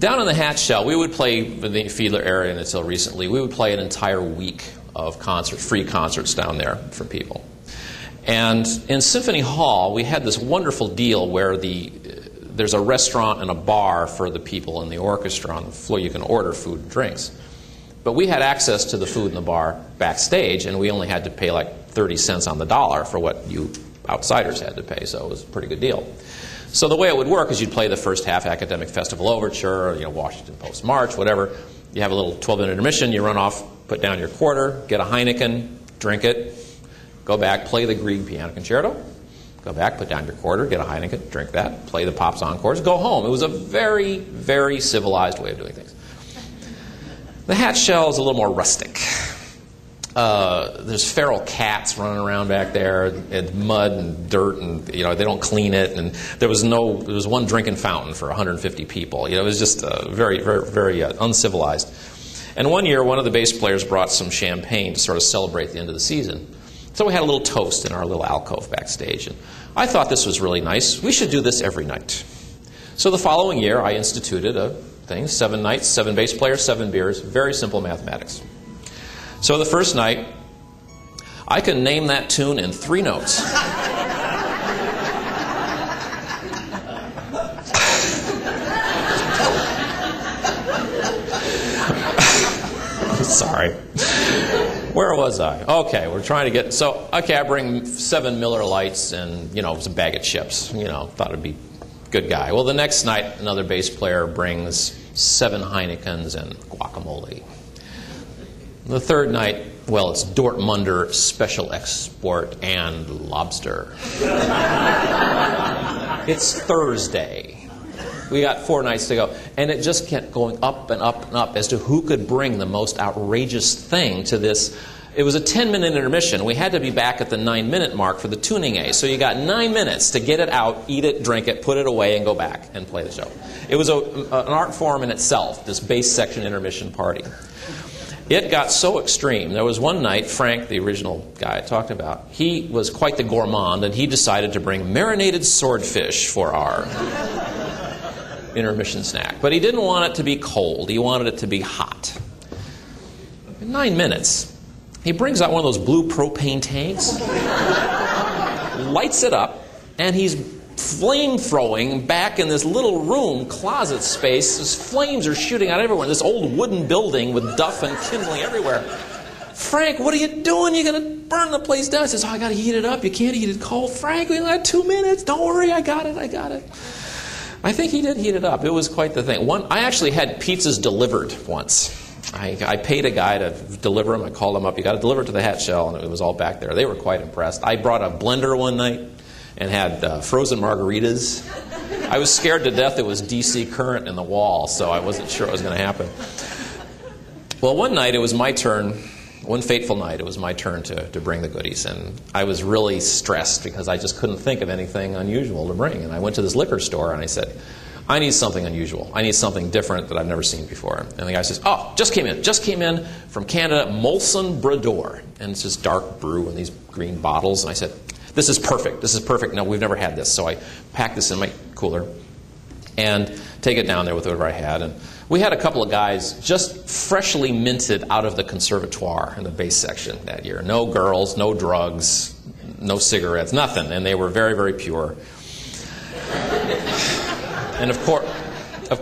Down in the Hatch Shell, we would play in the Fiedler area until recently. We would play an entire week of free concerts down there for people. And in Symphony Hall, we had this wonderful deal where there's a restaurant and a bar for the people in the orchestra on the floor. You can order food and drinks. But we had access to the food in the bar backstage, and we only had to pay like 30 cents on the dollar for what you outsiders had to pay, so it was a pretty good deal. So the way it would work is you'd play the first half Academic Festival Overture, Washington Post March, whatever. You have a little 12-minute intermission, you run off, put down your quarter, get a Heineken, drink it, go back, play the Grieg Piano Concerto, go back, put down your quarter, get a Heineken, drink that, play the Pops Encores, go home. It was a very, very civilized way of doing things. The Hatch Shell is a little more rustic. There's feral cats running around back there, and mud and dirt, and they don't clean it. And there was one drinking fountain for 150 people. It was just very, very, very uncivilized. And one year, one of the bass players brought some champagne to sort of celebrate the end of the season. So we had a little toast in our little alcove backstage, and I thought this was really nice. We should do this every night. So the following year, I instituted a thing: 7 nights, 7 bass players, 7 beers. Very simple mathematics. So the first night, I can name that tune in 3 notes. Sorry. Where was I? Okay, we're trying to get... So, okay, I bring 7 Miller Lights and, some bag of chips. Thought it'd be a good guy. Well, the next night, another bass player brings 7 Heinekens and guacamole. The third night, well, it's Dortmunder Special Export and lobster. It's Thursday. We got 4 nights to go. And it just kept going up and up and up as to who could bring the most outrageous thing to this. It was a 10-minute intermission. We had to be back at the 9-minute mark for the tuning A. So you got 9 minutes to get it out, eat it, drink it, put it away, and go back and play the show. It was an art form in itself, this bass section intermission party. It got so extreme. There was one night, Frank, the original guy I talked about, he was quite the gourmand, and he decided to bring marinated swordfish for our intermission snack. But he didn't want it to be cold. He wanted it to be hot. In 9 minutes, he brings out one of those blue propane tanks, lights it up, and he's flame-throwing back in this little room, closet space. These flames are shooting out everywhere. This old wooden building with duff and kindling everywhere. Frank, what are you doing? You're going to burn the place down. He says, I got to heat it up. You can't heat it cold. Frank, we only got 2 minutes. Don't worry, I got it. I think he did heat it up. It was quite the thing. I actually had pizzas delivered once. I paid a guy to deliver them. I called him up. You got to deliver it to the Hatch Shell, and it was all back there. They were quite impressed. I brought a blender one night and had frozen margaritas. I was scared to death it was DC current in the wall, so I wasn't sure what was going to happen. Well, one night it was my turn. One fateful night, it was my turn to bring the goodies, and I was really stressed because I just couldn't think of anything unusual to bring. And I went to this liquor store and I said, I need something unusual. I need something different that I've never seen before. And the guy says, just came in from Canada, Molson Brador. And it's this dark brew in these green bottles. And I said, this is perfect. No, we've never had this. So I packed this in my cooler and take it down there with whatever I had. And we had a couple of guys just freshly minted out of the conservatoire in the bass section that year. No girls, no drugs, no cigarettes, nothing. And they were very, very pure. And of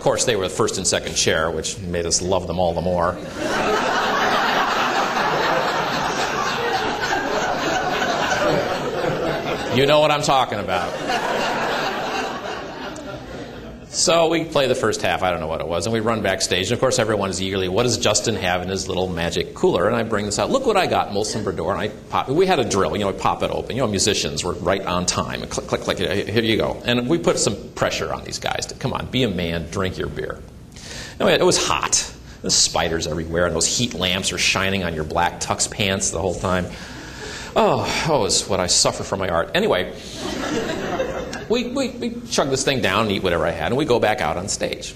course, they were the first and second chair, which made us love them all the more. You know what I'm talking about. So we play the first half, I don't know what it was, and we run backstage. And of course, everyone is eagerly, what does Justin have in his little magic cooler? And I bring this out. Look what I got, Molson Brador. And I pop it. We had a drill, we pop it open. Musicians were right on time. And click, click, click, here you go. And we put some pressure on these guys to, come on, be a man, drink your beer. Anyway, it was hot. There's spiders everywhere, and those heat lamps are shining on your black tux pants the whole time. Oh, it's what I suffer from my art. Anyway, we chug this thing down and eat whatever I had, and we go back out on stage.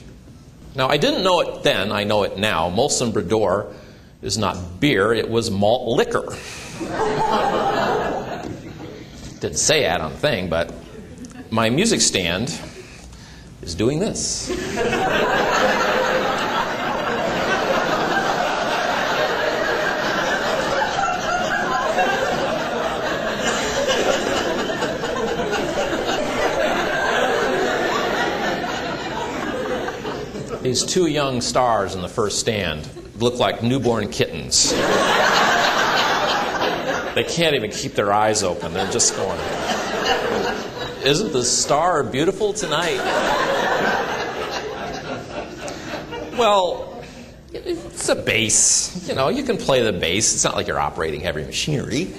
Now, I didn't know it then. I know it now. Molson Brador is not beer. It was malt liquor. Didn't say that on the thing, but my music stand is doing this. These two young stars in the first stand look like newborn kittens. They can't even keep their eyes open. They're just going, "Isn't the star beautiful tonight?" Well, it's a bass. You know, you can play the bass. It's not like you're operating heavy machinery.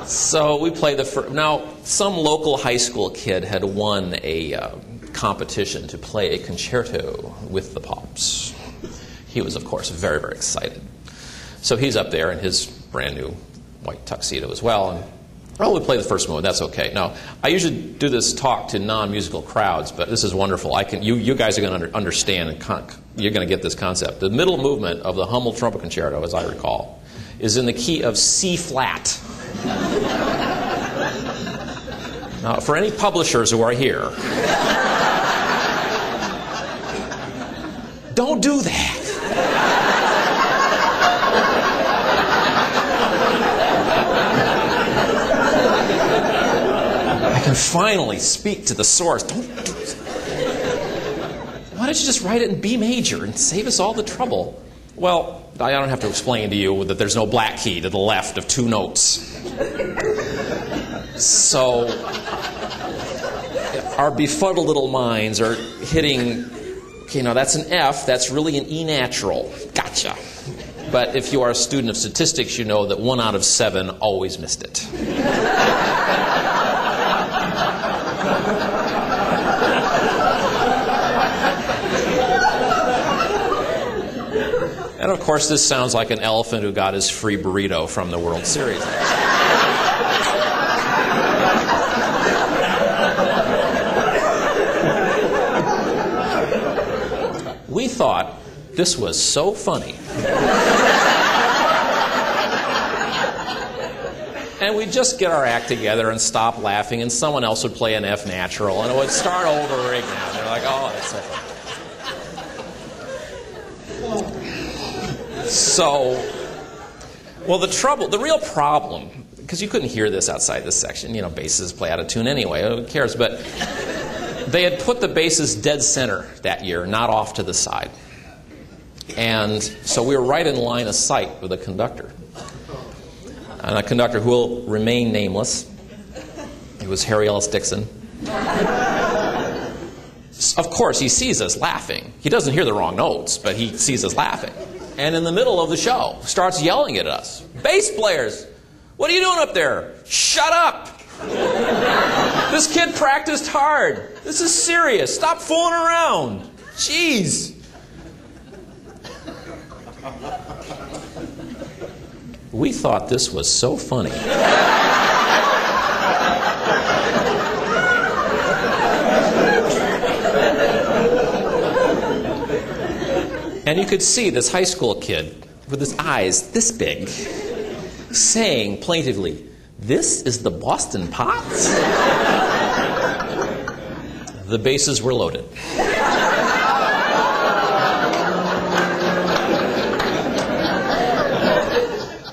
So we play the first. Now, some local high school kid had won a competition to play a concerto with the Pops. He was, of course, very, very excited. So he's up there in his brand new white tuxedo as well. And, well, we play the first movement. That's okay. Now, I usually do this talk to non-musical crowds, but this is wonderful. You guys are going to understand, and you're going to get this concept. The middle movement of the Hummel Trumpet Concerto, as I recall, is in the key of C flat. Now, for any publishers who are here, don't do that. I can finally speak to the source. Why don't you just write it in B major and save us all the trouble? Well, I don't have to explain to you that there's no black key to the left of two notes. So our befuddled little minds are hitting, okay, now that's an F, that's really an E natural. Gotcha. But if you are a student of statistics, you know that 1 out of 7 always missed it. And of course, this sounds like an elephant who got his free burrito from the World Series. We thought this was so funny. And we'd just get our act together and stop laughing, and someone else would play an F natural, and it would start over again. They're like, "Oh, that's so funny." So, well, the real problem, because you couldn't hear this outside this section, you know, basses play out of tune anyway, who cares, but they had put the basses dead center that year, not off to the side. And so we were right in line of sight with a conductor. And a conductor who will remain nameless. It was Harry Ellis Dixon. Of course, he sees us laughing. He doesn't hear the wrong notes, but he sees us laughing. And in the middle of the show, starts yelling at us. "Bass players, what are you doing up there? Shut up! This kid practiced hard. This is serious. Stop fooling around. Jeez." We thought this was so funny. And you could see this high school kid with his eyes this big saying plaintively, "This is the Boston Pots?" The bases were loaded.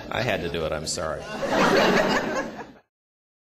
I had to do it, I'm sorry.